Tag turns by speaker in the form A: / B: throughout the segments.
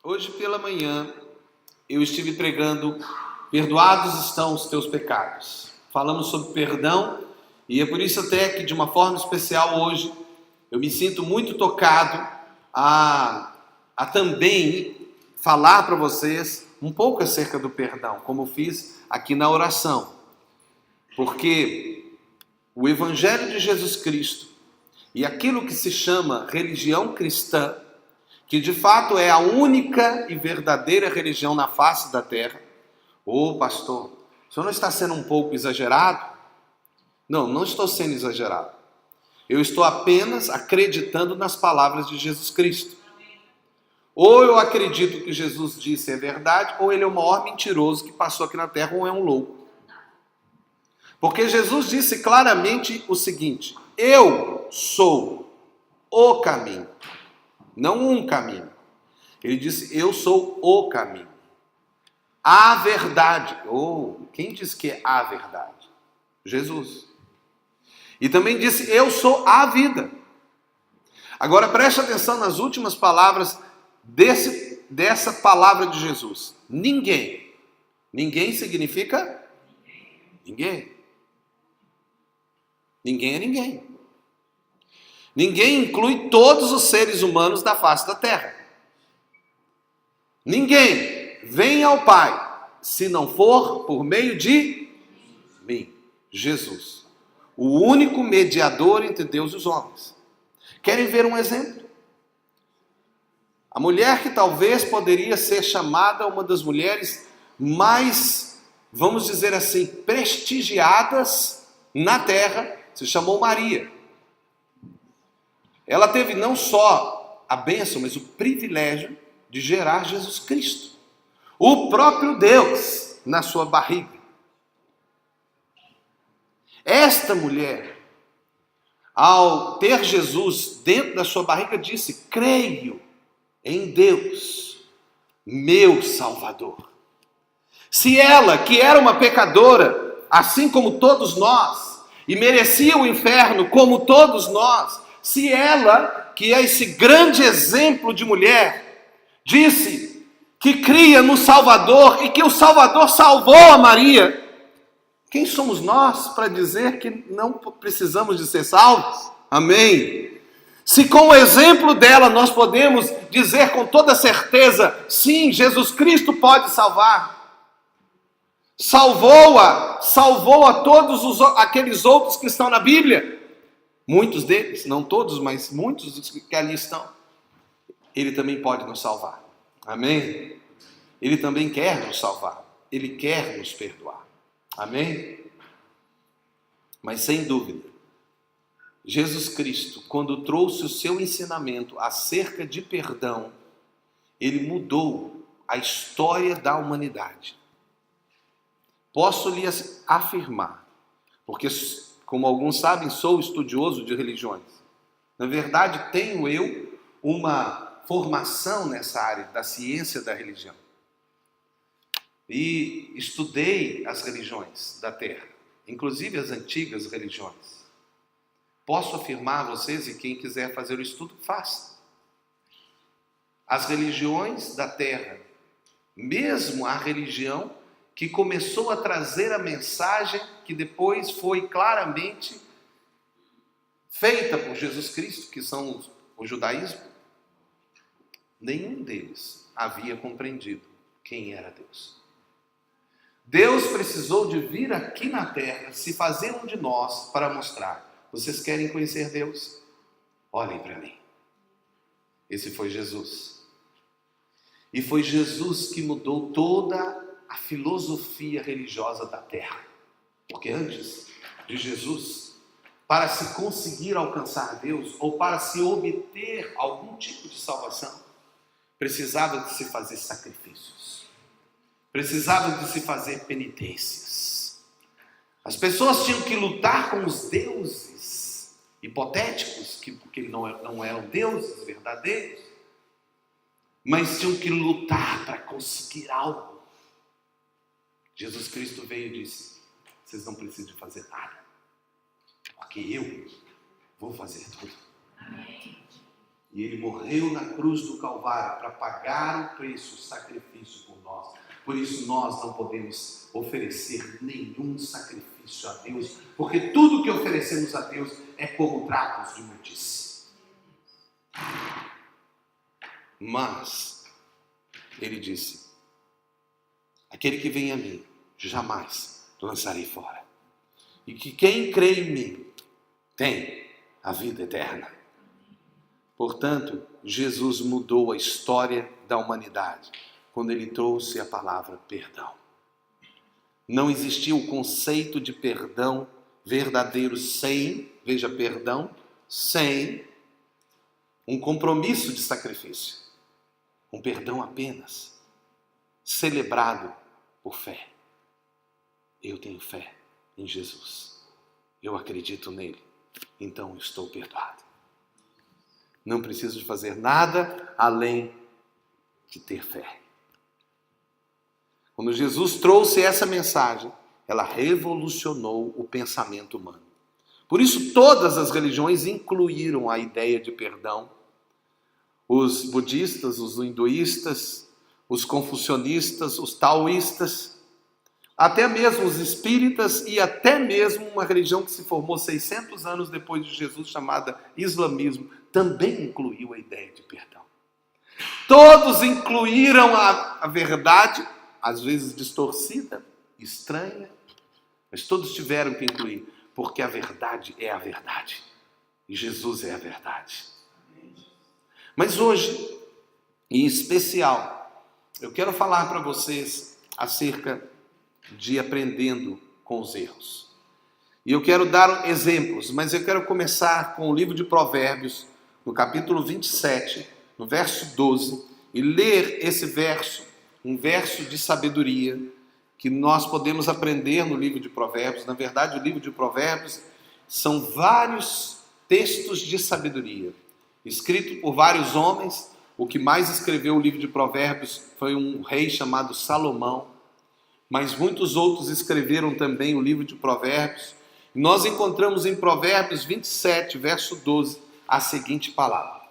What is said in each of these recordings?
A: Hoje pela manhã eu estive pregando "Perdoados estão os teus pecados". Falamos sobre perdão e é por isso até que de uma forma especial hoje eu me sinto muito tocado a também falar para vocês um pouco acerca do perdão, como fiz aqui na oração. Porque o Evangelho de Jesus Cristo e aquilo que se chama religião cristã, que de fato é a única e verdadeira religião na face da terra. Ô pastor, o senhor não está sendo um pouco exagerado? Não, não estou sendo exagerado. Eu estou apenas acreditando nas palavras de Jesus Cristo. Ou eu acredito que Jesus disse é verdade, ou ele é o maior mentiroso que passou aqui na terra, ou é um louco. Porque Jesus disse claramente o seguinte: eu sou o caminho. Não um caminho. Ele disse, eu sou o caminho. A verdade. Quem disse que é a verdade? Jesus. E também disse, eu sou a vida. Agora preste atenção nas últimas palavras dessa palavra de Jesus. Ninguém. Ninguém significa ninguém. Ninguém é ninguém. Ninguém inclui todos os seres humanos da face da terra. Ninguém vem ao Pai se não for por meio de mim, Jesus, o único mediador entre Deus e os homens. Querem ver um exemplo? A mulher que talvez poderia ser chamada uma das mulheres mais, vamos dizer assim, prestigiadas na terra, se chamou Maria. Ela teve não só a bênção, mas o privilégio de gerar Jesus Cristo, o próprio Deus na sua barriga. Esta mulher, ao ter Jesus dentro da sua barriga, disse, creio em Deus, meu Salvador. Se ela, que era uma pecadora, assim como todos nós, e merecia o inferno como todos nós, se ela, que é esse grande exemplo de mulher, disse que cria no Salvador e que o Salvador salvou a Maria, quem somos nós para dizer que não precisamos de ser salvos? Amém? Se com o exemplo dela nós podemos dizer com toda certeza, sim, Jesus Cristo pode salvar. Salvou a todos aqueles outros que estão na Bíblia. Muitos deles, não todos, mas muitos dos que ali estão. Ele também pode nos salvar. Amém? Ele também quer nos salvar. Ele quer nos perdoar. Amém? Mas sem dúvida, Jesus Cristo, quando trouxe o seu ensinamento acerca de perdão, ele mudou a história da humanidade. Posso lhe afirmar, porque como alguns sabem, sou estudioso de religiões. Na verdade, tenho eu uma formação nessa área da ciência da religião. E estudei as religiões da Terra, inclusive as antigas religiões. Posso afirmar a vocês, e quem quiser fazer o estudo, faça. As religiões da Terra, mesmo a religião que começou a trazer a mensagem que depois foi claramente feita por Jesus Cristo, que são o judaísmo, nenhum deles havia compreendido quem era Deus. Deus precisou de vir aqui na terra, se fazer um de nós para mostrar, vocês querem conhecer Deus? Olhem para mim. Esse foi Jesus. E foi Jesus que mudou toda a filosofia religiosa da terra. Porque antes de Jesus, para se conseguir alcançar Deus, ou para se obter algum tipo de salvação, precisava de se fazer sacrifícios. Precisava de se fazer penitências. As pessoas tinham que lutar com os deuses hipotéticos, porque não eram deuses verdadeiros, mas tinham que lutar para conseguir algo. Jesus Cristo veio e disse, vocês não precisam de fazer nada, porque eu vou fazer tudo. E ele morreu na cruz do Calvário para pagar o preço, o sacrifício por nós. Por isso nós não podemos oferecer nenhum sacrifício a Deus, porque tudo que oferecemos a Deus é como trapos de imundície. Mas ele disse: aquele que vem a mim, jamais lançarei fora. E que quem crê em mim tem a vida eterna. Portanto, Jesus mudou a história da humanidade quando ele trouxe a palavra perdão. Não existia o conceito de perdão verdadeiro sem, veja, perdão, sem um compromisso de sacrifício. Um perdão apenas, celebrado por fé. Eu tenho fé em Jesus. Eu acredito nele. Então estou perdoado. Não preciso de fazer nada além de ter fé. Quando Jesus trouxe essa mensagem, ela revolucionou o pensamento humano. Por isso todas as religiões incluíram a ideia de perdão. Os budistas, os hinduístas, os confucionistas, os taoístas, até mesmo os espíritas e até mesmo uma religião que se formou 600 anos depois de Jesus, chamada islamismo, também incluiu a ideia de perdão. Todos incluíram a verdade, às vezes distorcida, estranha, mas todos tiveram que incluir, porque a verdade é a verdade. E Jesus é a verdade. Mas hoje, em especial, eu quero falar para vocês acerca de aprendendo com os erros. E eu quero dar exemplos, mas eu quero começar com o livro de Provérbios, no capítulo 27, no verso 12, e ler esse verso, um verso de sabedoria, que nós podemos aprender no livro de Provérbios. Na verdade, o livro de Provérbios são vários textos de sabedoria, escrito por vários homens. O que mais escreveu o livro de Provérbios foi um rei chamado Salomão, mas muitos outros escreveram também o livro de Provérbios. Nós encontramos em Provérbios 27, verso 12, a seguinte palavra: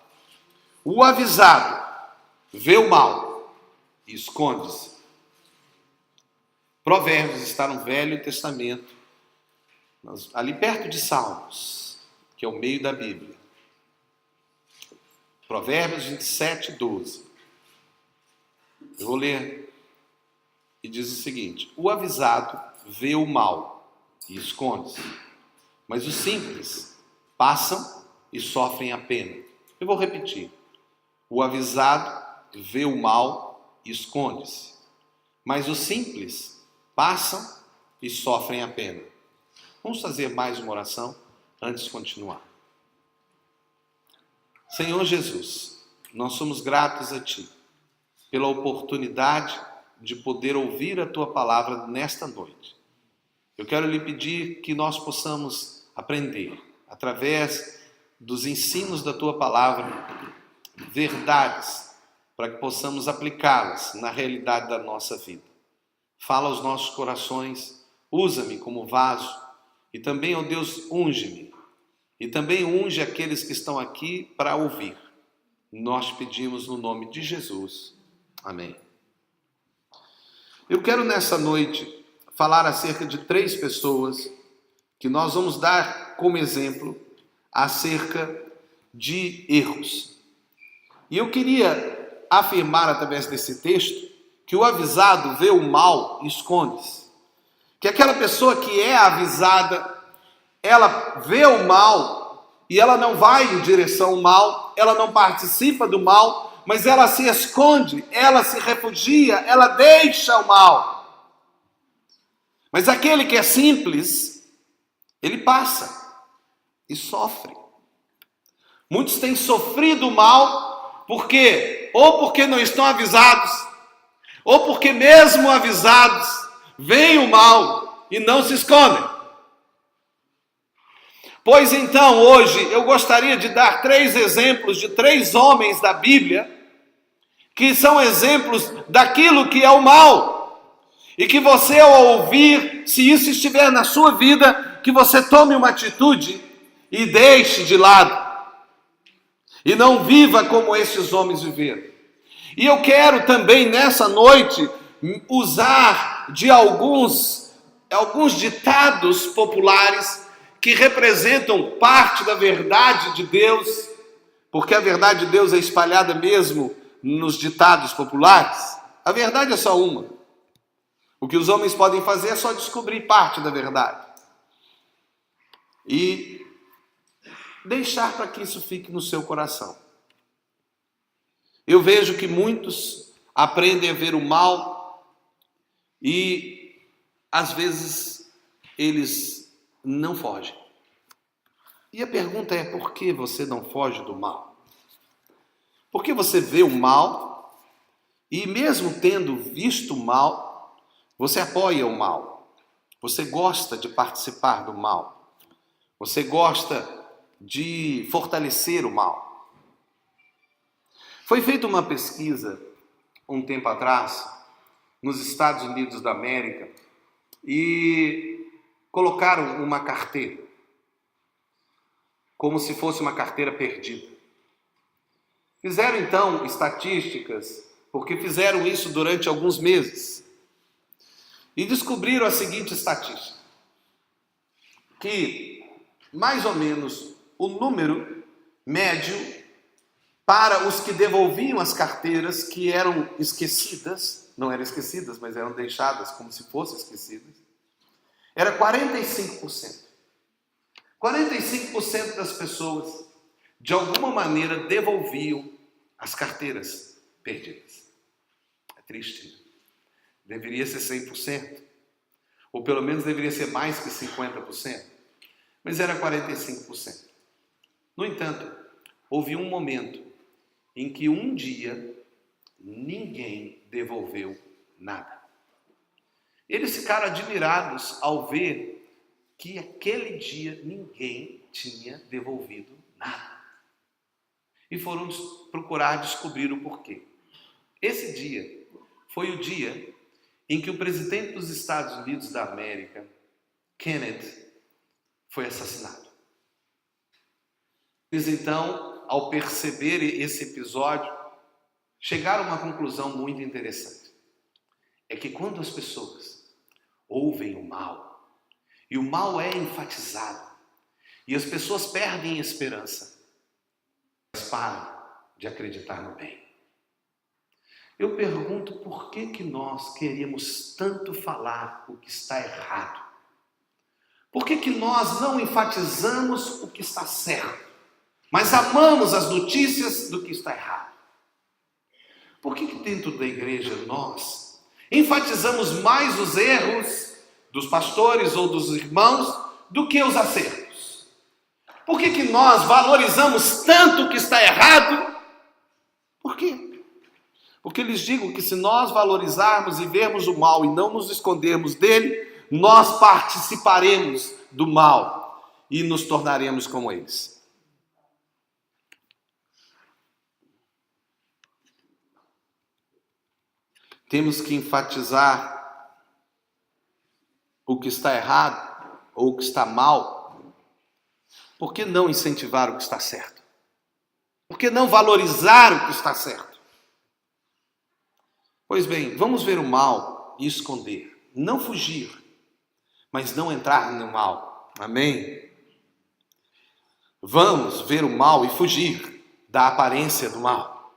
A: o avisado vê o mal e esconde-se. Provérbios está no Velho Testamento, ali perto de Salmos, que é o meio da Bíblia. Provérbios 27, 12. Eu vou ler. E diz o seguinte: o avisado vê o mal e esconde-se, mas os simples passam e sofrem a pena. Eu vou repetir: o avisado vê o mal e esconde-se, mas os simples passam e sofrem a pena. Vamos fazer mais uma oração antes de continuar. Senhor Jesus, nós somos gratos a Ti pela oportunidade de poder ouvir a Tua palavra nesta noite. Eu quero lhe pedir que nós possamos aprender, através dos ensinos da Tua palavra, verdades, para que possamos aplicá-las na realidade da nossa vida. Fala aos nossos corações, usa-me como vaso, e também, ó Deus, unge-me, e também unge aqueles que estão aqui para ouvir. Nós pedimos no nome de Jesus. Amém. Eu quero nessa noite falar acerca de 3 pessoas que nós vamos dar como exemplo acerca de erros. E eu queria afirmar através desse texto que o avisado vê o mal e esconde-se. Que aquela pessoa que é avisada, ela vê o mal e ela não vai em direção ao mal, ela não participa do mal, mas ela se esconde, ela se refugia, ela deixa o mal. Mas aquele que é simples, ele passa e sofre. Muitos têm sofrido mal, por quê? Ou porque não estão avisados, ou porque mesmo avisados, veem o mal e não se escondem. Pois então, hoje, eu gostaria de dar 3 exemplos de 3 homens da Bíblia, que são exemplos daquilo que é o mal. E que você, ao ouvir, se isso estiver na sua vida, que você tome uma atitude e deixe de lado. E não viva como estes homens viveram. E eu quero também nessa noite usar de alguns ditados populares que representam parte da verdade de Deus, porque a verdade de Deus é espalhada mesmo nos ditados populares. A verdade é só uma. O que os homens podem fazer é só descobrir parte da verdade e deixar para que isso fique no seu coração. Eu vejo que muitos aprendem a ver o mal e, às vezes, eles não fogem. E a pergunta é, por que você não foge do mal? Por que você vê o mal e, mesmo tendo visto o mal, você apoia o mal? Você gosta de participar do mal? Você gosta de fortalecer o mal? Foi feita uma pesquisa um tempo atrás nos Estados Unidos da América e colocaram uma carteira como se fosse uma carteira perdida. Fizeram então estatísticas, porque fizeram isso durante alguns meses, e descobriram a seguinte estatística, que mais ou menos o número médio para os que devolviam as carteiras que eram esquecidas, não eram esquecidas, mas eram deixadas como se fossem esquecidas, era 45%. 45% das pessoas, de alguma maneira, devolviam as carteiras perdidas. É triste. Deveria ser 100%. Ou pelo menos deveria ser mais que 50%. Mas era 45%. No entanto, houve um momento em que um dia ninguém devolveu nada. Eles ficaram admirados ao ver que aquele dia ninguém tinha devolvido nada. E foram procurar descobrir o porquê. Esse dia foi o dia em que o presidente dos Estados Unidos da América, Kennedy, foi assassinado. Eles então, ao perceber esse episódio, chegaram a uma conclusão muito interessante. É que quando as pessoas ouvem o mal, e o mal é enfatizado, e as pessoas perdem esperança, elas param de acreditar no bem. Eu pergunto por que nós queremos tanto falar o que está errado? Por que nós não enfatizamos o que está certo, mas amamos as notícias do que está errado? Por que dentro da igreja nós enfatizamos mais os erros dos pastores ou dos irmãos do que os acertos? Por que nós valorizamos tanto o que está errado? Por quê? Porque lhes digo que se nós valorizarmos e vermos o mal e não nos escondermos dele, nós participaremos do mal e nos tornaremos como eles. Temos que enfatizar o que está errado ou o que está mal. Por que não incentivar o que está certo? Por que não valorizar o que está certo? Pois bem, vamos ver o mal e esconder. Não fugir, mas não entrar no mal. Amém? Vamos ver o mal e fugir da aparência do mal,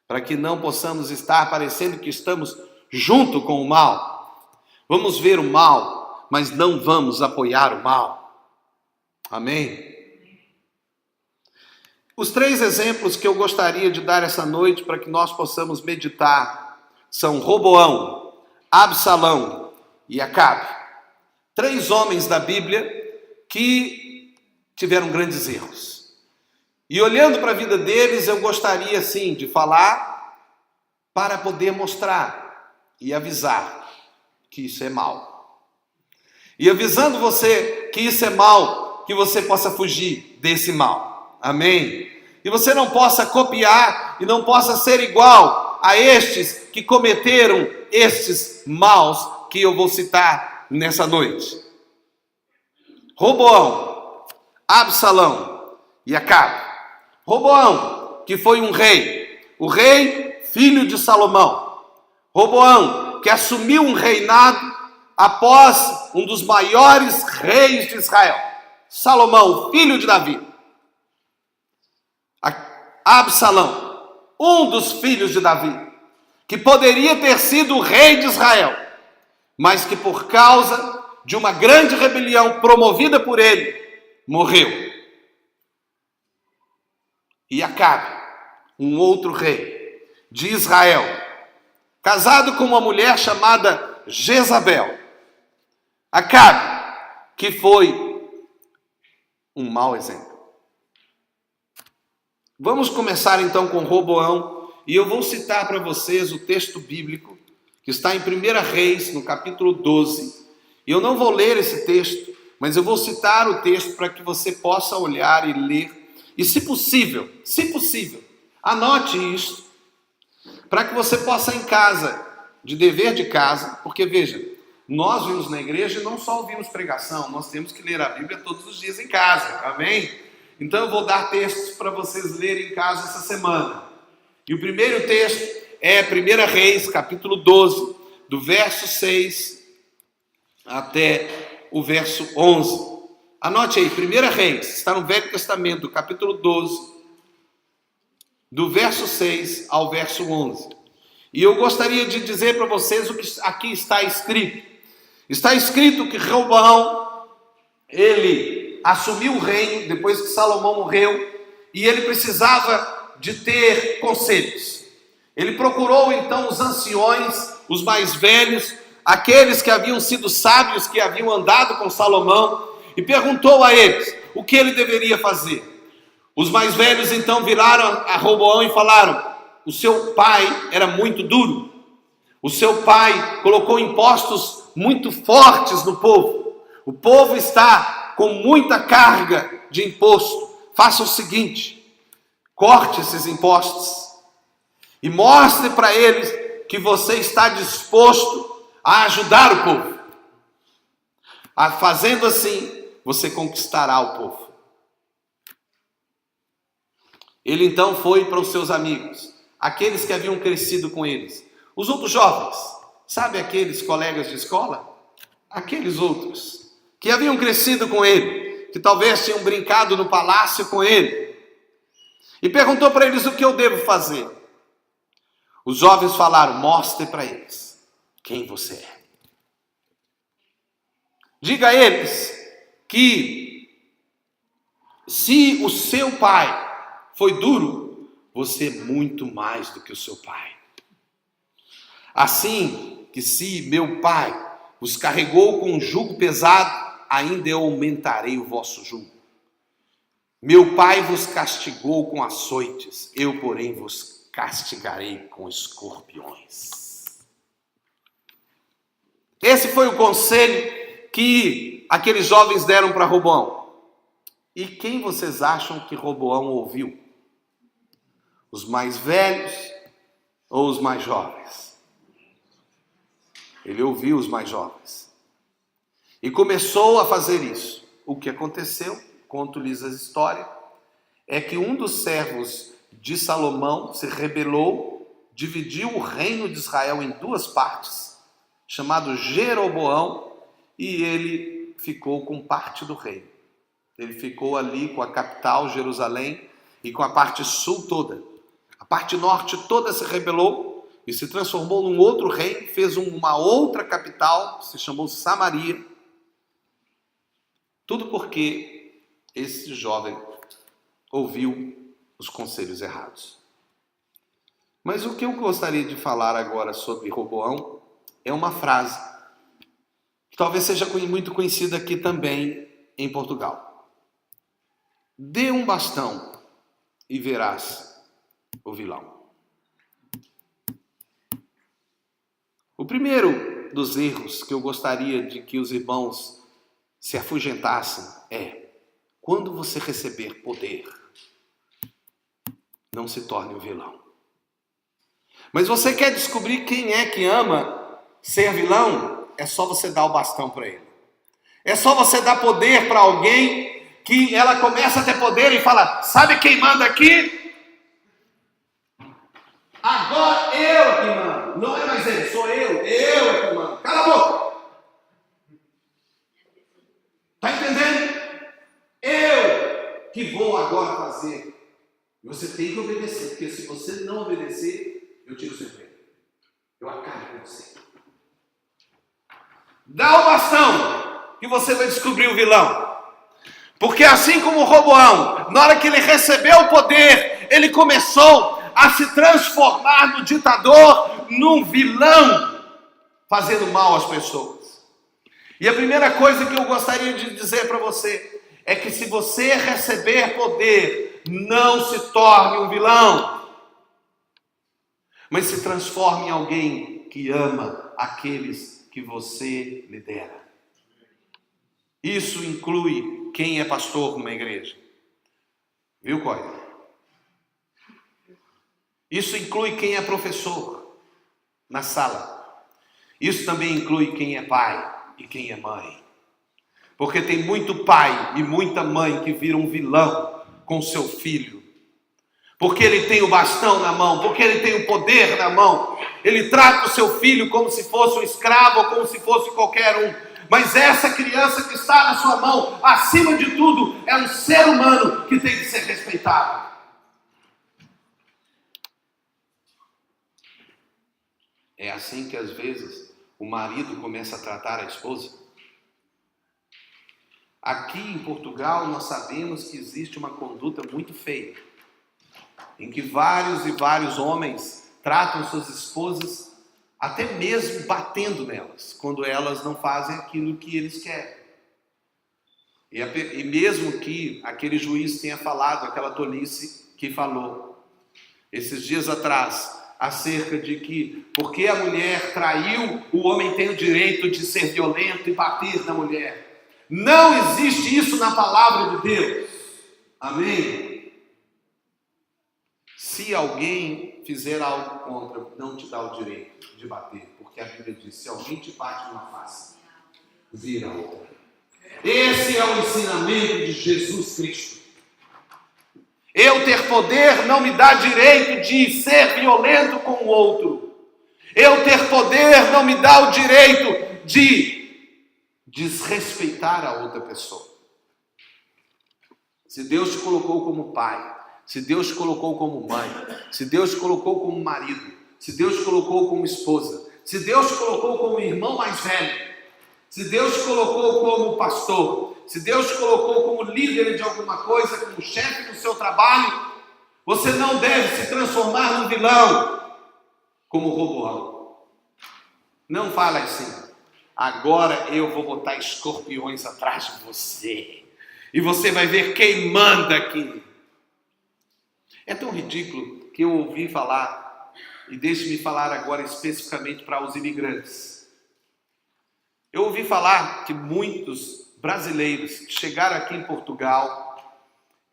A: para que não possamos estar parecendo que estamos junto com o mal. Vamos ver o mal, mas não vamos apoiar o mal. Amém? Os 3 exemplos que eu gostaria de dar essa noite para que nós possamos meditar são Roboão, Absalão e Acabe. 3 homens da Bíblia que tiveram grandes erros. E olhando para a vida deles, eu gostaria sim de falar para poder mostrar e avisar que isso é mal. E avisando você que isso é mal, que você possa fugir desse mal. Amém? E você não possa copiar e não possa ser igual a estes que cometeram estes maus que eu vou citar nessa noite. Roboão, Absalão e Acabe Roboão, que foi um rei, o rei filho de Salomão. Roboão, que assumiu um reinado após um dos maiores reis de Israel, Salomão, filho de Davi. Absalão, um dos filhos de Davi, que poderia ter sido o rei de Israel, mas que por causa de uma grande rebelião promovida por ele, morreu. E Acabe, um outro rei de Israel, casado com uma mulher chamada Jezabel. Acabe, que foi um mau exemplo. Vamos começar então com Roboão, e eu vou citar para vocês o texto bíblico que está em 1 Reis, no capítulo 12. E eu não vou ler esse texto, mas eu vou citar o texto para que você possa olhar e ler. E se possível, anote isso, para que você possa em casa, de dever de casa, porque veja, nós vimos na igreja e não só ouvimos pregação, nós temos que ler a Bíblia todos os dias em casa, amém? Então eu vou dar textos para vocês lerem em casa essa semana. E o primeiro texto é 1 Reis, capítulo 12, do verso 6 até o verso 11. Anote aí, 1 Reis, está no Velho Testamento, capítulo 12, do verso 6 ao verso 11. E eu gostaria de dizer para vocês o que aqui está escrito. Está escrito que Roboão, ele assumiu o reino depois que Salomão morreu, e ele precisava de ter conselhos. Ele procurou então os anciões, os mais velhos, aqueles que haviam sido sábios, que haviam andado com Salomão, e perguntou a eles o que ele deveria fazer. Os mais velhos então viraram a Roboão e falaram: o seu pai era muito duro, o seu pai colocou impostos muito fortes no povo, o povo está com muita carga de imposto. Faça o seguinte: corte esses impostos e mostre para eles que você está disposto a ajudar o povo. Fazendo assim, você conquistará o povo. Ele então foi para os seus amigos, aqueles que haviam crescido com eles, os outros jovens, sabe aqueles colegas de escola? Aqueles outros que haviam crescido com ele, que talvez tinham brincado no palácio com ele, e perguntou para eles: o que eu devo fazer? Os jovens falaram: mostre para eles quem você é. Diga a eles que se o seu pai foi duro, você é muito mais do que o seu pai. Assim que se meu pai os carregou com um jugo pesado, ainda eu aumentarei o vosso jugo. Meu pai vos castigou com açoites, eu, porém, vos castigarei com escorpiões. Esse foi o conselho que aqueles jovens deram para Roboão. E quem vocês acham que Roboão ouviu? Os mais velhos ou os mais jovens? Ele ouviu os mais jovens. E começou a fazer isso. O que aconteceu, conto-lhes a história, é que um dos servos de Salomão se rebelou, dividiu o reino de Israel em duas partes, chamado Jeroboão, e ele ficou com parte do reino. Ele ficou ali com a capital, Jerusalém, e com a parte sul toda. A parte norte toda se rebelou e se transformou num outro reino, fez uma outra capital, se chamou Samaria. Tudo porque esse jovem ouviu os conselhos errados. Mas o que eu gostaria de falar agora sobre Roboão é uma frase que talvez seja muito conhecida aqui também em Portugal. Dê um bastão e verás o vilão. O primeiro dos erros que eu gostaria de que os irmãos se afugentassem é: quando você receber poder, não se torne um vilão. Mas você quer descobrir quem é que ama ser vilão? É só você dar o bastão para ele. É só você dar poder para alguém que ela começa a ter poder e fala: sabe quem manda aqui? Agora eu é que mando. Não é mais ele, sou eu é que mando. Cala a boca. Está entendendo? Eu que vou agora fazer. E você tem que obedecer, porque se você não obedecer, eu tiro o seu emprego. Eu acabo com você. Dá o bastão, que você vai descobrir o vilão. Porque assim como Roboão, na hora que ele recebeu o poder, ele começou a se transformar no ditador, num vilão, fazendo mal às pessoas. E a primeira coisa que eu gostaria de dizer para você é que se você receber poder, não se torne um vilão, mas se transforme em alguém que ama aqueles que você lidera. Isso inclui quem é pastor numa igreja. Viu, Código? Isso inclui quem é professor na sala. Isso também inclui quem é pai e quem é mãe. Porque tem muito pai e muita mãe que viram um vilão com seu filho. Porque ele tem o bastão na mão, porque ele tem o poder na mão. Ele trata o seu filho como se fosse um escravo ou como se fosse qualquer um. Mas essa criança que está na sua mão, acima de tudo, é um ser humano que tem que ser respeitado. É assim que às vezes o marido começa a tratar a esposa. Aqui em Portugal nós sabemos que existe uma conduta muito feia, em que vários e vários homens tratam suas esposas até mesmo batendo nelas, quando elas não fazem aquilo que eles querem. E mesmo que aquele juiz tenha falado aquela tolice que falou esses dias atrás, acerca de que porque a mulher traiu, o homem tem o direito de ser violento e bater na mulher. Não existe isso na palavra de Deus. Amém? Se alguém fizer algo contra, não te dá o direito de bater, porque a Bíblia diz: se alguém te bate numa face, vira outra. Esse é o ensinamento de Jesus Cristo. Eu ter poder não me dá direito de ser violento com o outro. Eu ter poder não me dá o direito de desrespeitar a outra pessoa. Se Deus te colocou como pai, se Deus te colocou como mãe, se Deus te colocou como marido, se Deus te colocou como esposa, se Deus te colocou como irmão mais velho, se Deus te colocou como pastor, se Deus te colocou como líder de alguma coisa, como chefe do seu trabalho, você não deve se transformar num vilão, como Roboão. Não fala assim: agora eu vou botar escorpiões atrás de você, e você vai ver quem manda aqui. É tão ridículo que eu ouvi falar, e deixe-me falar agora especificamente para os imigrantes. Eu ouvi falar que muitos brasileiros que chegaram aqui em Portugal,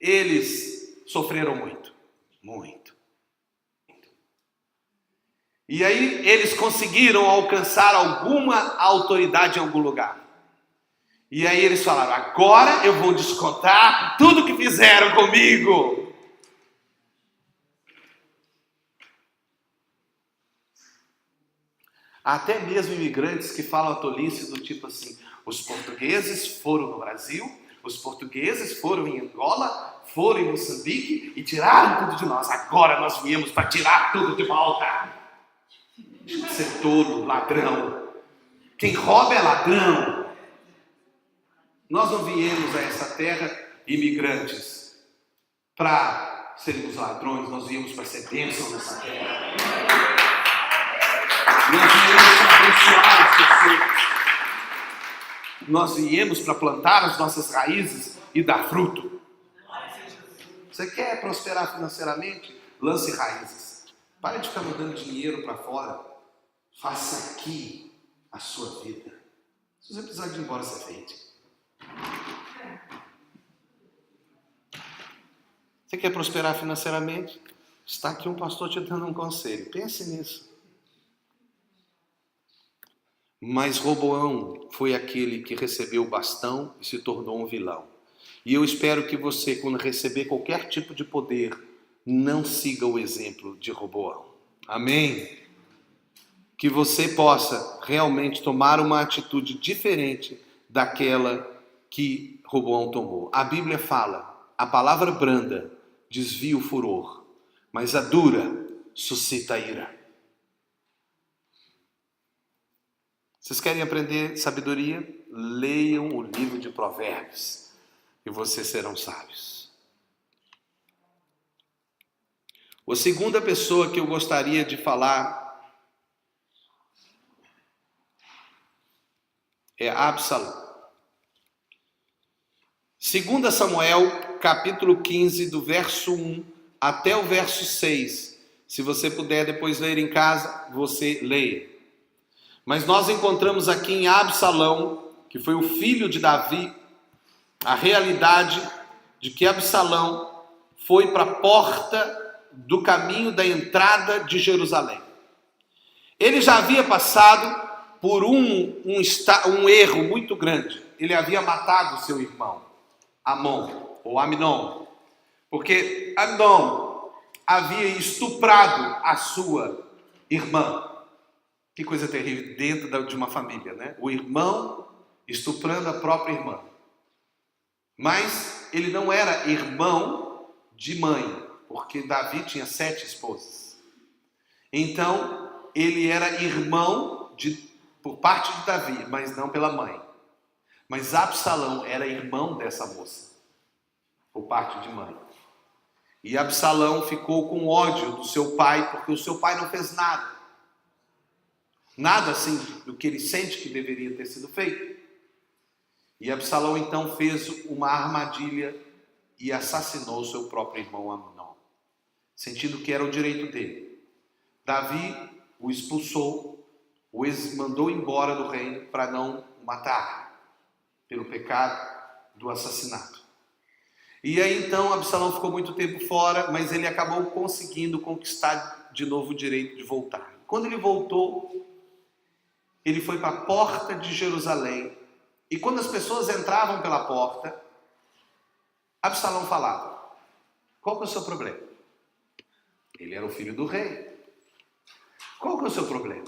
A: eles sofreram muito. E aí eles conseguiram alcançar alguma autoridade em algum lugar. E aí eles falaram: agora eu vou descontar tudo que fizeram comigo. Até mesmo imigrantes que falam a tolice do tipo assim: os portugueses foram no Brasil, os portugueses foram em Angola, foram em Moçambique e tiraram tudo de nós. Agora nós viemos para tirar tudo de volta. Deixa de ser tolo, ladrão. Quem rouba é ladrão. Nós não viemos a essa terra, imigrantes, para sermos ladrões. Nós viemos para ser bênção nessa terra. Nós viemos para abençoar as pessoas. Nós viemos para plantar as nossas raízes e dar fruto. Você quer prosperar financeiramente? Lance raízes. Pare de ficar mandando dinheiro para fora. Faça aqui a sua vida. Se você precisar de ir embora, você vende. Você quer prosperar financeiramente? Está aqui um pastor te dando um conselho. Pense nisso. Mas Roboão foi aquele que recebeu o bastão e se tornou um vilão. E eu espero que você, quando receber qualquer tipo de poder, não siga o exemplo de Roboão. Amém? Que você possa realmente tomar uma atitude diferente daquela que Roboão tomou. A Bíblia fala, a palavra branda desvia o furor, mas a dura suscita a ira. Vocês querem aprender sabedoria? Leiam o livro de Provérbios e vocês serão sábios. A segunda pessoa que eu gostaria de falar é Absalão. 2 Samuel, capítulo 15, do verso 1 até o verso 6. Se você puder depois ler em casa, você leia. Mas nós encontramos aqui em Absalão, que foi o filho de Davi, a realidade de que Absalão foi para a porta do caminho da entrada de Jerusalém. Ele já havia passado por um erro muito grande. Ele havia matado seu irmão, Amon, ou Amnon, porque Amnon havia estuprado a sua irmã. Que coisa terrível dentro de uma família, né? O irmão estuprando a própria irmã. Mas ele não era irmão de mãe, porque Davi tinha 7 esposas. Então, ele era irmão por parte de Davi, mas não pela mãe. Mas Absalão era irmão dessa moça, por parte de mãe. E Absalão ficou com ódio do seu pai, porque o seu pai não fez nada. Nada assim do que ele sente que deveria ter sido feito. E Absalão então fez uma armadilha e assassinou seu próprio irmão Amnon, sentindo que era o direito dele. Davi o expulsou, o mandou embora do reino para não o matar, pelo pecado do assassinato. E aí então Absalão ficou muito tempo fora, mas ele acabou conseguindo conquistar de novo o direito de voltar. Quando ele voltou, ele foi para a porta de Jerusalém. E quando as pessoas entravam pela porta, Absalão falava: qual que é o seu problema? Ele era o filho do rei. Qual que é o seu problema?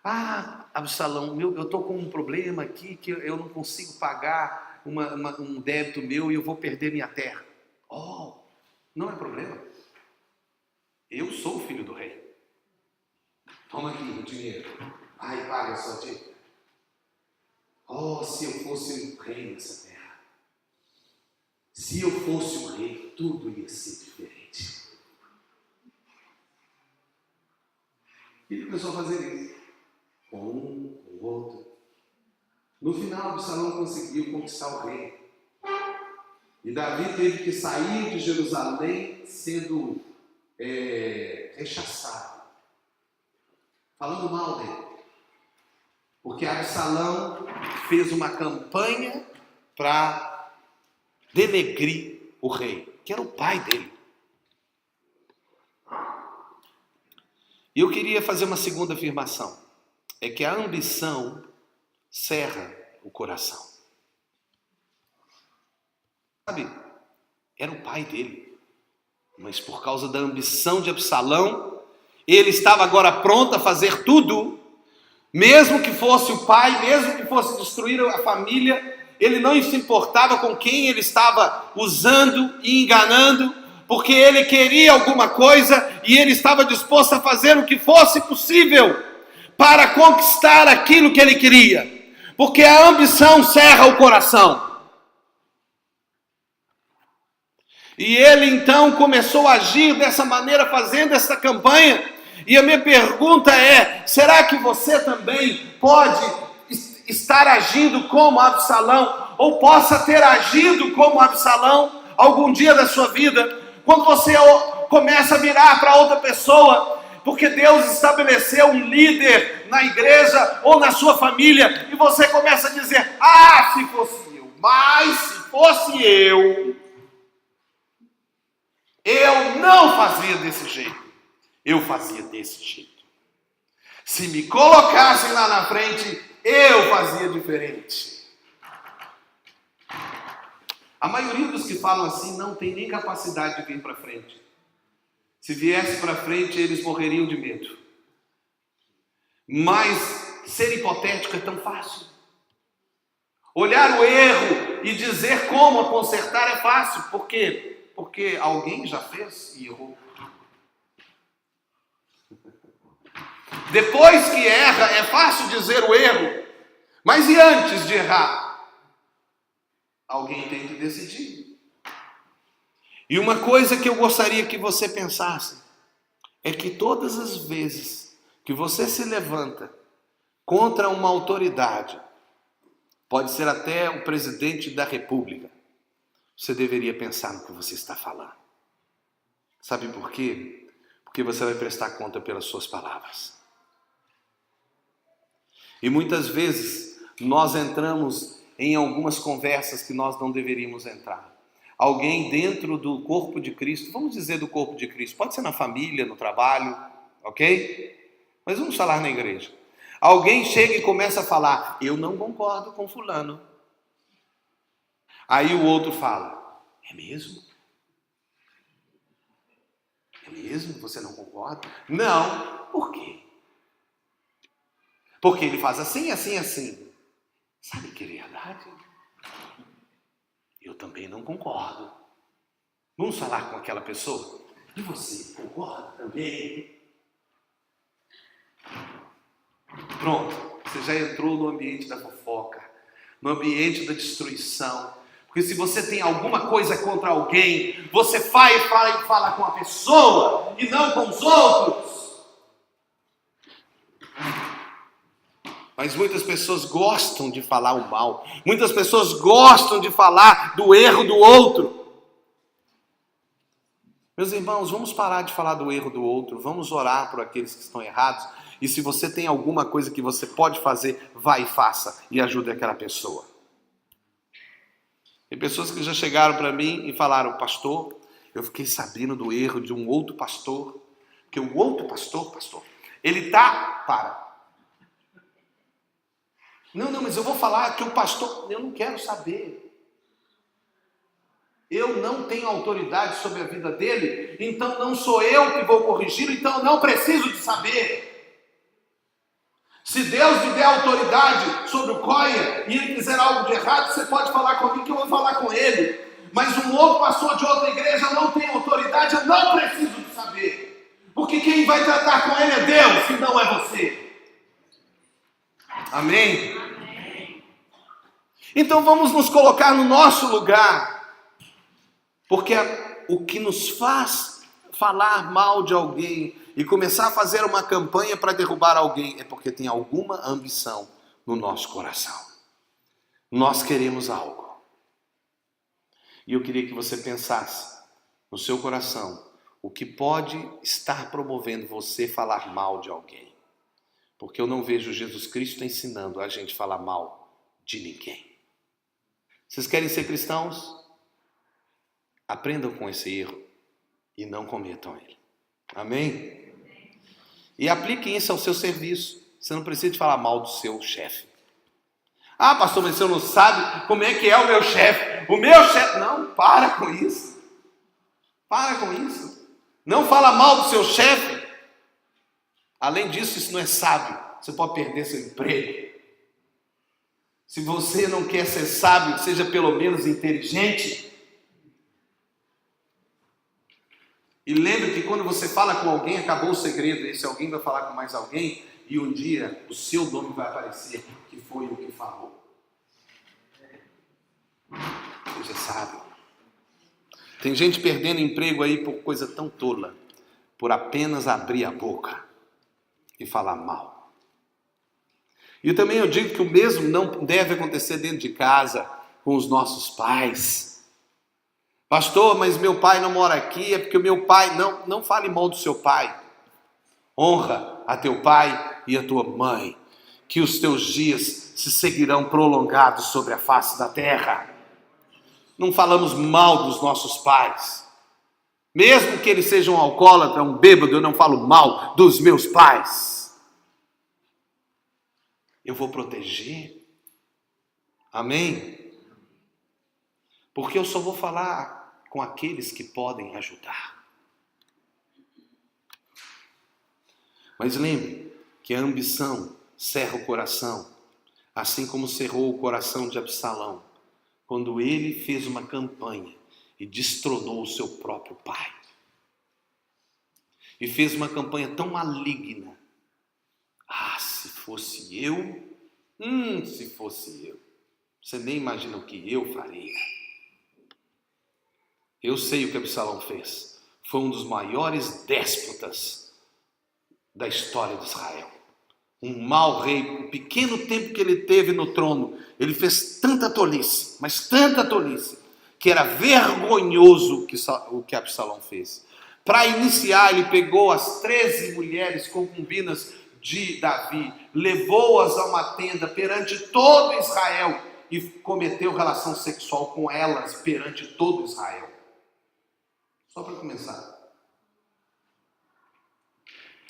A: Ah, Absalão, eu estou com um problema aqui que eu não consigo pagar um débito meu e eu vou perder minha terra. Oh, não é problema. Eu sou o filho do rei. Toma aqui o dinheiro. Ai, paga a sua dívida. Oh, se eu fosse o rei nessa terra. Se eu fosse o rei, tudo ia ser diferente. E ele começou a fazer isso. Com um, com o outro. No final, Absalão conseguiu conquistar o rei. E Davi teve que sair de Jerusalém sendo rechaçado. Falando mal dele. Porque Absalão fez uma campanha para denegrir o rei, que era o pai dele. E eu queria fazer uma segunda afirmação. É que a ambição cerra o coração. Sabe, era o pai dele. Mas por causa da ambição de Absalão, ele estava agora pronto a fazer tudo, mesmo que fosse o pai, mesmo que fosse destruir a família, ele não se importava com quem ele estava usando e enganando, porque ele queria alguma coisa e ele estava disposto a fazer o que fosse possível para conquistar aquilo que ele queria, porque a ambição cerra o coração. E ele então começou a agir dessa maneira, fazendo essa campanha. E a minha pergunta é: será que você também pode estar agindo como Absalão, ou possa ter agido como Absalão algum dia da sua vida, quando você começa a virar para outra pessoa, porque Deus estabeleceu um líder na igreja ou na sua família, e você começa a dizer: ah, se fosse eu, mas se fosse eu não fazia desse jeito, eu fazia desse jeito. Se me colocassem lá na frente, eu fazia diferente. A maioria dos que falam assim não tem nem capacidade de vir para frente. Se viesse para frente, eles morreriam de medo. Mas ser hipotético é tão fácil. Olhar o erro e dizer como consertar é fácil. Por quê? Porque alguém já fez e errou. Depois que erra, é fácil dizer o erro. Mas e antes de errar? Alguém tem que decidir. E uma coisa que eu gostaria que você pensasse é que todas as vezes que você se levanta contra uma autoridade, pode ser até o presidente da República, você deveria pensar no que você está falando. Sabe por quê? Porque você vai prestar conta pelas suas palavras. E muitas vezes nós entramos em algumas conversas que nós não deveríamos entrar. Alguém dentro do corpo de Cristo, vamos dizer do corpo de Cristo, pode ser na família, no trabalho, ok? Mas vamos falar na igreja. Alguém chega e começa a falar, eu não concordo com fulano. Aí o outro fala, é mesmo? É mesmo? Você não concorda? Não. Por quê? Porque ele faz assim, assim, assim. Sabe que é verdade? Eu também não concordo. Vamos falar com aquela pessoa? E você concorda também? Pronto, você já entrou no ambiente da fofoca, no ambiente da destruição. Porque se você tem alguma coisa contra alguém, você vai e fala com a pessoa e não com os outros. Mas muitas pessoas gostam de falar o mal. Muitas pessoas gostam de falar do erro do outro. Meus irmãos, vamos parar de falar do erro do outro. Vamos orar por aqueles que estão errados. E se você tem alguma coisa que você pode fazer, vai e faça. E ajude aquela pessoa. Tem pessoas que já chegaram para mim e falaram, pastor, eu fiquei sabendo do erro de um outro pastor. Porque o outro pastor, ele para. Não, mas eu vou falar que o pastor... Eu não quero saber. Eu não tenho autoridade sobre a vida dele, então não sou eu que vou corrigi-lo, então eu não preciso de saber. Se Deus lhe der autoridade sobre o Coia e ele fizer algo de errado, você pode falar comigo que eu vou falar com ele. Mas um outro pastor de outra igreja não tem autoridade, eu não preciso de saber. Porque quem vai tratar com ele é Deus, e não é você. Amém? Então vamos nos colocar no nosso lugar, porque o que nos faz falar mal de alguém e começar a fazer uma campanha para derrubar alguém é porque tem alguma ambição no nosso coração. Nós queremos algo. E eu queria que você pensasse no seu coração o que pode estar promovendo você falar mal de alguém. Porque eu não vejo Jesus Cristo ensinando a gente falar mal de ninguém. Vocês querem ser cristãos? Aprendam com esse erro e não cometam ele. Amém? E apliquem isso ao seu serviço. Você não precisa de falar mal do seu chefe. Ah, pastor, mas você não sabe como é que é o meu chefe. O meu chefe... Não, para com isso. Para com isso. Não fala mal do seu chefe. Além disso, isso não é sábio. Você pode perder seu emprego. Se você não quer ser sábio, seja pelo menos inteligente. E lembre que quando você fala com alguém, acabou o segredo. Esse alguém vai falar com mais alguém e um dia o seu nome vai aparecer que foi o que falou. Seja sábio. Tem gente perdendo emprego aí por coisa tão tola, por apenas abrir a boca e falar mal. E também eu digo que o mesmo não deve acontecer dentro de casa com os nossos pais. Pastor, mas meu pai não mora aqui, é porque o meu pai... Não fale mal do seu pai. Honra a teu pai e a tua mãe, que os teus dias se seguirão prolongados sobre a face da terra. Não falamos mal dos nossos pais. Mesmo que eles sejam um alcoólatra, um bêbado, eu não falo mal dos meus pais. Eu vou proteger. Amém? Porque eu só vou falar com aqueles que podem ajudar. Mas lembre que a ambição cerra o coração, assim como cerrou o coração de Absalão, quando ele fez uma campanha e destronou o seu próprio pai. E fez uma campanha tão maligna. Se fosse eu, se fosse eu. Você nem imagina o que eu faria. Eu sei o que Absalão fez. Foi um dos maiores déspotas da história de Israel. Um mau rei, o pequeno tempo que ele teve no trono, ele fez tanta tolice, mas tanta tolice, que era vergonhoso o que Absalão fez. Para iniciar, ele pegou as 13 mulheres concubinas de Davi, levou-as a uma tenda perante todo Israel e cometeu relação sexual com elas perante todo Israel. Só para começar.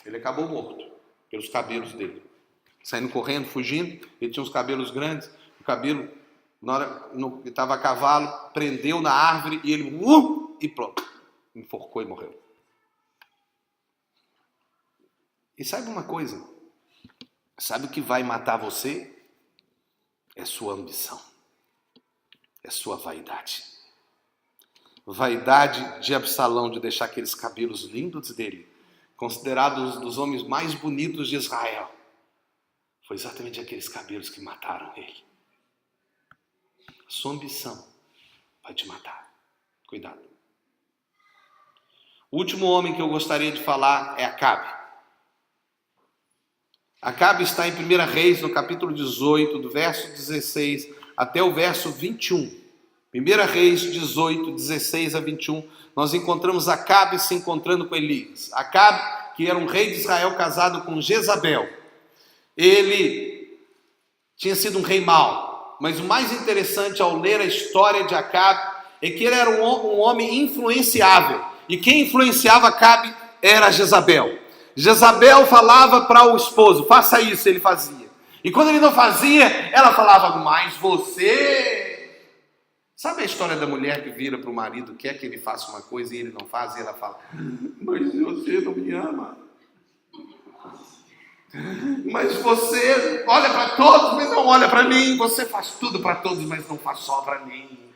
A: Ele acabou morto pelos cabelos dele. Saindo correndo, fugindo, ele tinha uns cabelos grandes, o cabelo, na hora que estava a cavalo, prendeu na árvore e ele, e pronto, enforcou e morreu. E sabe uma coisa? Sabe o que vai matar você? É sua ambição. É sua vaidade. Vaidade de Absalão de deixar aqueles cabelos lindos dele, considerados dos homens mais bonitos de Israel. Foi exatamente aqueles cabelos que mataram ele. Sua ambição vai te matar. Cuidado. O último homem que eu gostaria de falar é Acabe. Acabe está em 1 Reis, no capítulo 18, do verso 16 até o verso 21. 1 Reis 18, 16 a 21, nós encontramos Acabe se encontrando com Elias. Acabe, que era um rei de Israel casado com Jezabel. Ele tinha sido um rei mau, mas o mais interessante ao ler a história de Acabe é que ele era um homem influenciável. E quem influenciava Acabe era Jezabel. Jezabel falava para o esposo, faça isso, ele fazia. E quando ele não fazia, ela falava, mas você... Sabe a história da mulher que vira para o marido, quer que ele faça uma coisa e ele não faz, e ela fala, mas você não me ama. Mas você olha para todos, mas não olha para mim. Você faz tudo para todos, mas não faz só para mim.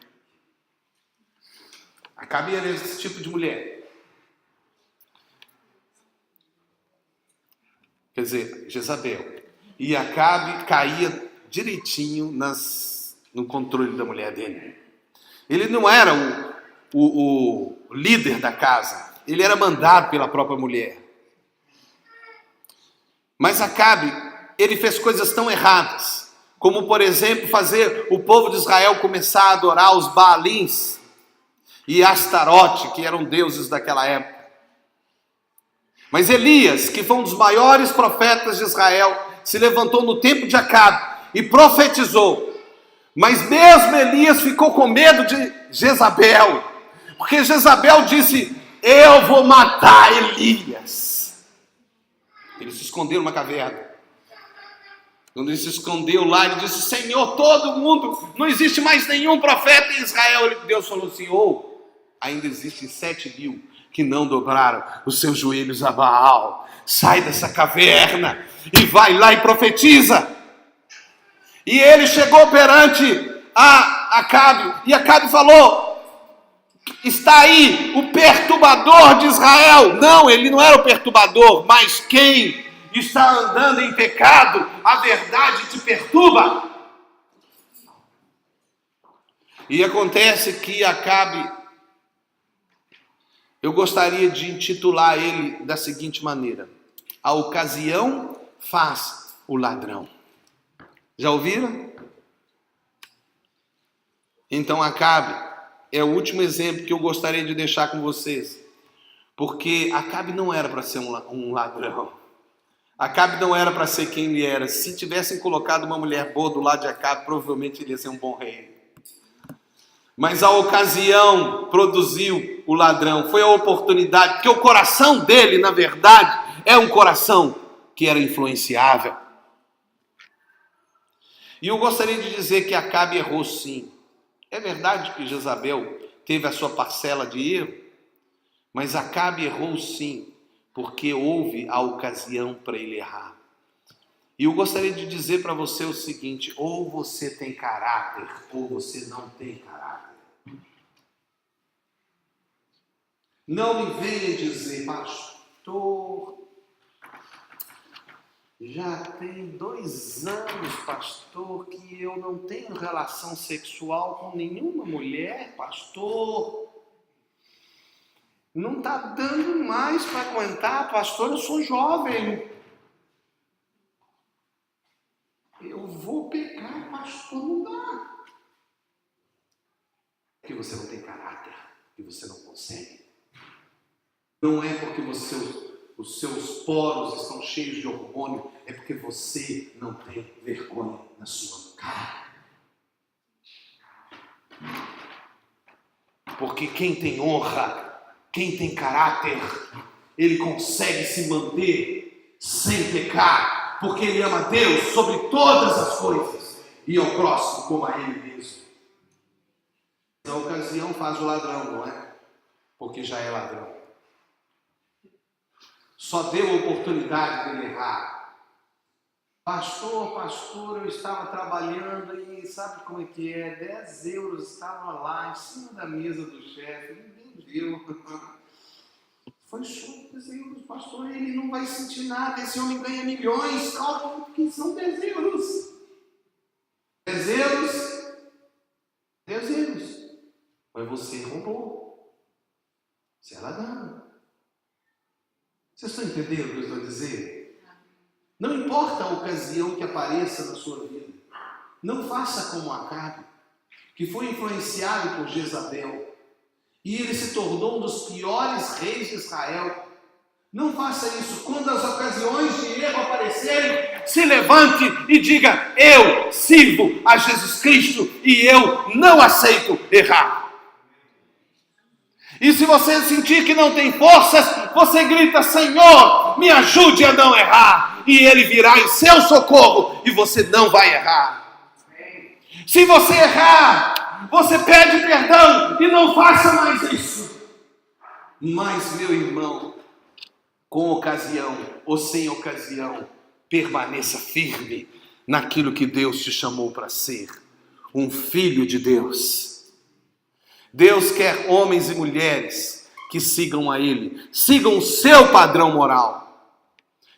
A: Acabe era esse tipo de mulher. Quer dizer, Jezabel. E Acabe caía direitinho no controle da mulher dele. Ele não era o líder da casa. Ele era mandado pela própria mulher. Mas Acabe, ele fez coisas tão erradas, como, por exemplo, fazer o povo de Israel começar a adorar os Baalins e Astarote, que eram deuses daquela época. Mas Elias, que foi um dos maiores profetas de Israel, se levantou no tempo de Acabe e profetizou. Mas mesmo Elias ficou com medo de Jezabel, porque Jezabel disse, eu vou matar Elias. Ele se escondeu numa caverna. Quando ele se escondeu lá, ele disse, Senhor, todo mundo, não existe mais nenhum profeta em Israel. Deus falou assim, ainda existem 7.000 que não dobraram os seus joelhos a Baal. Sai dessa caverna e vai lá e profetiza. E ele chegou perante a Acabe, e Acabe falou, está aí o perturbador de Israel. Não, ele não era o perturbador, mas quem está andando em pecado, a verdade te perturba. E acontece que Acabe, eu gostaria de intitular ele da seguinte maneira, a ocasião faz o ladrão. Já ouviram? Então Acabe é o último exemplo que eu gostaria de deixar com vocês, porque Acabe não era para ser um ladrão. Acabe não era para ser quem ele era. Se tivessem colocado uma mulher boa do lado de Acabe, provavelmente ele ia ser um bom rei. Mas a ocasião produziu o ladrão, foi a oportunidade, porque o coração dele, na verdade, é um coração que era influenciável. E eu gostaria de dizer que Acabe errou sim. É verdade que Jezabel teve a sua parcela de erro, mas Acabe errou sim, porque houve a ocasião para ele errar. E eu gostaria de dizer para você o seguinte: ou você tem caráter, ou você não tem caráter. Não me venha dizer, pastor, já tem 2 anos, pastor, que eu não tenho relação sexual com nenhuma mulher, pastor. Não está dando mais para aguentar, pastor, eu sou jovem. Eu vou pecar, pastor, não dá. Porque você não tem caráter, que você não consegue. Não é porque os seus poros estão cheios de hormônio, é porque você não tem vergonha na sua cara. Porque quem tem honra, quem tem caráter, ele consegue se manter sem pecar, porque ele ama Deus sobre todas as coisas e ao próximo como a ele mesmo. Na ocasião faz o ladrão, não é? Porque já é ladrão. Só deu a oportunidade dele errar. Pastor, eu estava trabalhando e sabe como é que é? 10 euros estavam lá em cima da mesa do chefe, ninguém deu. Foi só 10 euros, pastor, ele não vai sentir nada, esse homem ganha milhões, calma, que são 10 euros. 10 euros, 10 euros. Mas você roubou. Você é ladrão. Vocês estão entendendo o que eu estou dizendo? Não importa a ocasião que apareça na sua vida. Não faça como Acabe, que foi influenciado por Jezabel. E ele se tornou um dos piores reis de Israel. Não faça isso. Quando as ocasiões de erro aparecerem, se levante e diga: eu sirvo a Jesus Cristo e eu não aceito errar. E se você sentir que não tem forças, você grita: Senhor, me ajude a não errar. E Ele virá em seu socorro e você não vai errar. Se você errar, você pede perdão e não faça mais isso. Mas, meu irmão, com ocasião ou sem ocasião, permaneça firme naquilo que Deus te chamou para ser, um filho de Deus. Deus quer homens e mulheres que sigam a Ele, sigam o seu padrão moral.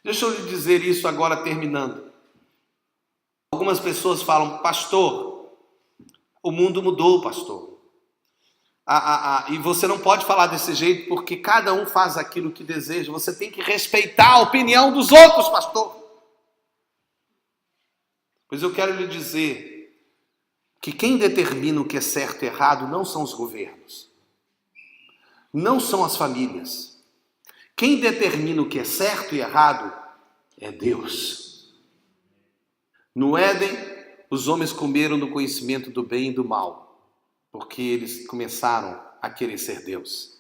A: Deixa eu lhe dizer isso agora terminando. Algumas pessoas falam: pastor, o mundo mudou, pastor. E você não pode falar desse jeito porque cada um faz aquilo que deseja. Você tem que respeitar a opinião dos outros, pastor. Pois eu quero lhe dizer que quem determina o que é certo e errado não são os governos, não são as famílias. Quem determina o que é certo e errado é Deus. No Éden, os homens comeram do conhecimento do bem e do mal, porque eles começaram a querer ser Deus.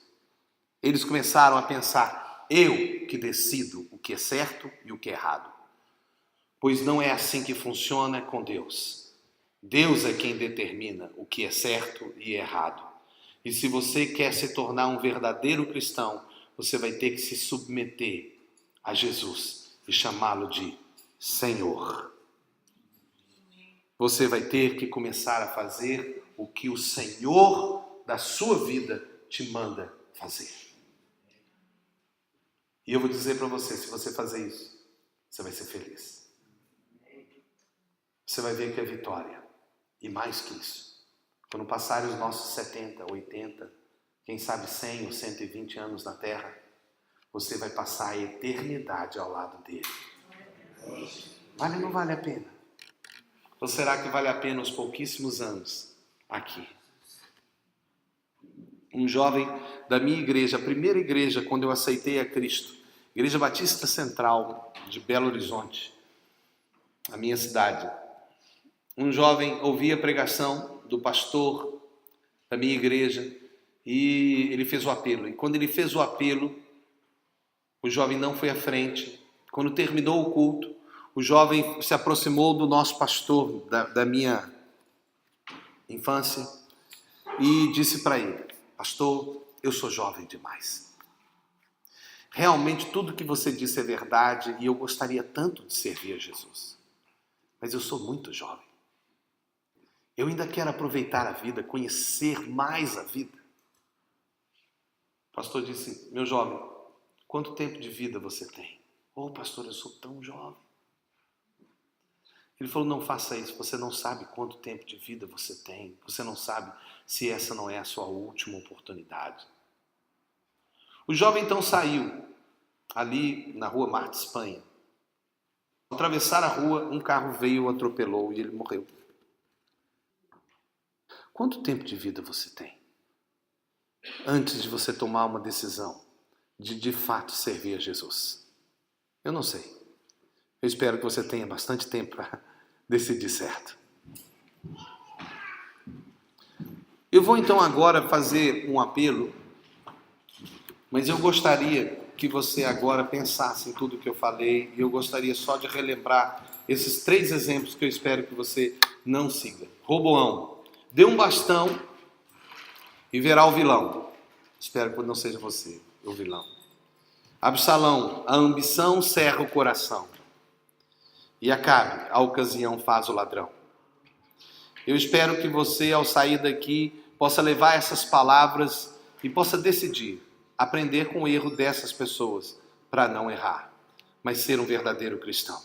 A: Eles começaram a pensar: eu que decido o que é certo e o que é errado. Pois não é assim que funciona com Deus. Deus é quem determina o que é certo e errado. E se você quer se tornar um verdadeiro cristão, você vai ter que se submeter a Jesus e chamá-lo de Senhor. Você vai ter que começar a fazer o que o Senhor da sua vida te manda fazer. E eu vou dizer para você, se você fazer isso, você vai ser feliz. Você vai ver que é vitória. E mais que isso, quando passarem os nossos 70, 80, quem sabe 100 ou 120 anos na terra, você vai passar a eternidade ao lado dele. Vale ou não vale a pena? Ou será que vale a pena os pouquíssimos anos aqui? Um jovem da minha igreja, a primeira igreja quando eu aceitei a Cristo, Igreja Batista Central de Belo Horizonte, a minha cidade. Um jovem ouvia a pregação do pastor da minha igreja e ele fez o apelo. E quando ele fez o apelo, o jovem não foi à frente. Quando terminou o culto, o jovem se aproximou do nosso pastor da minha infância e disse para ele: pastor, eu sou jovem demais. Realmente tudo que você disse é verdade e eu gostaria tanto de servir a Jesus. Mas eu sou muito jovem. Eu ainda quero aproveitar a vida, conhecer mais a vida. O pastor disse: meu jovem, quanto tempo de vida você tem? Oh, pastor, eu sou tão jovem. Ele falou: não faça isso, você não sabe quanto tempo de vida você tem. Você não sabe se essa não é a sua última oportunidade. O jovem então saiu, ali na rua Mar de Espanha. Ao atravessar a rua, um carro veio, o atropelou e ele morreu. Quanto tempo de vida você tem? Antes de você tomar uma decisão de fato servir a Jesus. Eu não sei. Eu espero que você tenha bastante tempo para decidir certo. Eu vou então agora fazer um apelo, mas eu gostaria que você agora pensasse em tudo que eu falei e eu gostaria só de relembrar esses 3 exemplos que eu espero que você não siga. Roboão, dê um bastão e verá o vilão. Espero que não seja você, o vilão. Absalão, a ambição cerra o coração. E Acabe, a ocasião faz o ladrão. Eu espero que você, ao sair daqui, possa levar essas palavras e possa decidir aprender com o erro dessas pessoas para não errar, mas ser um verdadeiro cristão.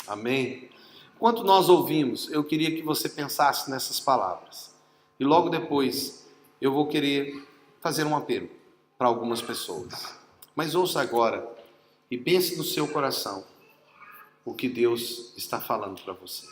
A: Amém? Enquanto nós ouvimos, eu queria que você pensasse nessas palavras. E logo depois, eu vou querer fazer um apelo para algumas pessoas. Mas ouça agora e pense no seu coração o que Deus está falando para você.